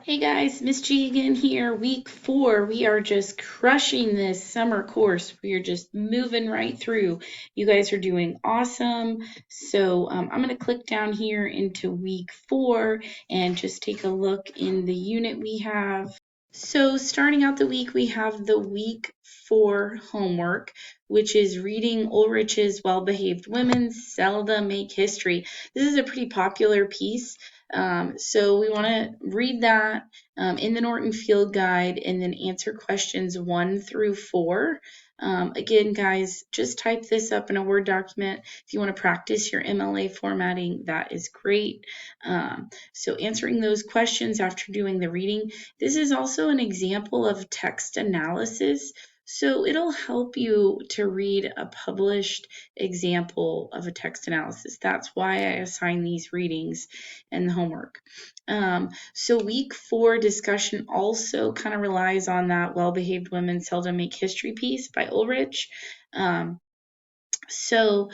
Hey guys, Miss G again here. Week 4. We are just crushing this summer course. We are just moving right through. You guys are doing awesome. So I'm going to click down here into week 4 and just take a look in the unit we have. So starting out the week, we have the week 4 homework, which is reading Ulrich's Well-Behaved Women Seldom Make History. This is a pretty popular piece. So we want to read that in the Norton Field Guide and then answer questions 1 through 4. Again, guys, just type this up in a Word document. If you want to practice your MLA formatting, that is great. So answering those questions after doing the reading. This is also an example of text analysis. So it'll help you to read a published example of a text analysis. That's why I assign these readings and the homework. So week 4 discussion also kind of relies on that Well-Behaved Women Seldom Make History piece by Ulrich. So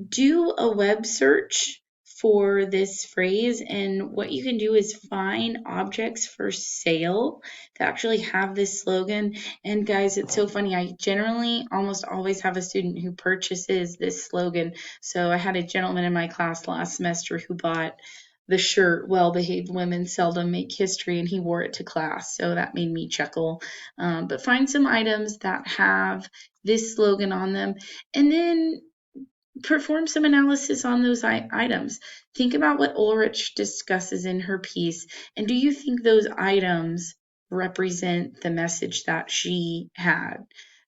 do a web search for this phrase, and what you can do is find objects for sale that actually have this slogan. And guys, it's so funny, I generally almost always have a student who purchases this slogan. So I had a gentleman in my class last semester who bought the shirt Well-Behaved Women Seldom Make History, and he wore it to class, so that made me chuckle. But find some items that have this slogan on them, and then perform some analysis on those items. Think about what Ulrich discusses in her piece, and do you think those items represent the message that she had?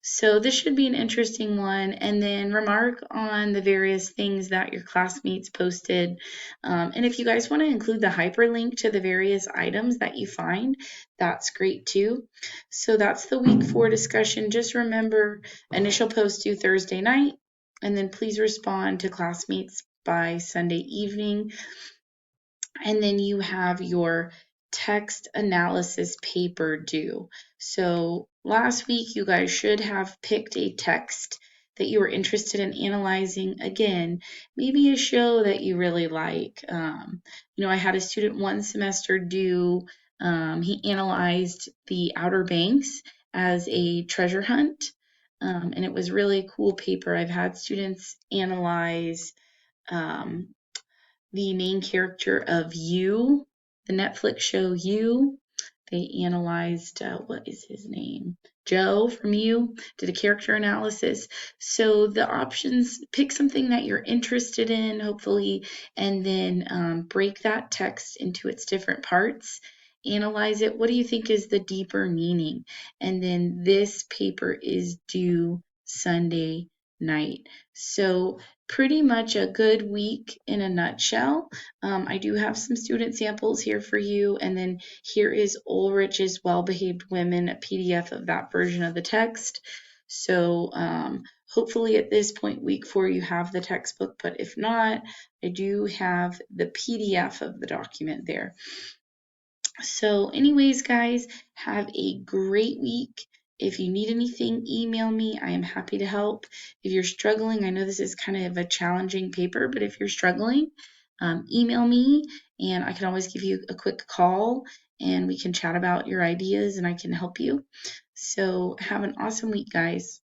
So this should be an interesting one. And then remark on the various things that your classmates posted. And if you guys want to include the hyperlink to the various items that you find, that's great too. So that's the week 4 discussion. Just remember, initial post due Thursday night, and then please respond to classmates by Sunday evening. And then you have your text analysis paper due. So last week you guys should have picked a text that you were interested in analyzing. Again, maybe a show that you really like. I had a student one semester do, he analyzed The Outer Banks as a treasure hunt. And it was really a cool paper. I've had students analyze the main character of You, the Netflix show You. They analyzed, what is his name? Joe from You, did a character analysis. So the options, pick something that you're interested in, hopefully, and then break that text into its different parts. Analyze it. What do you think is the deeper meaning? And then this paper is due Sunday night. So pretty much a good week in a nutshell. I do have some student samples here for you, and then here is Ulrich's Well-Behaved Women, a PDF of that version of the text. So hopefully at this point, week 4, you have the textbook, but if not, I do have the PDF of the document there. So anyways, guys, have a great week. If you need anything, email me. I am happy to help. If you're struggling, I know this is kind of a challenging paper, but if you're struggling, email me and I can always give you a quick call and we can chat about your ideas and I can help you. So have an awesome week, guys.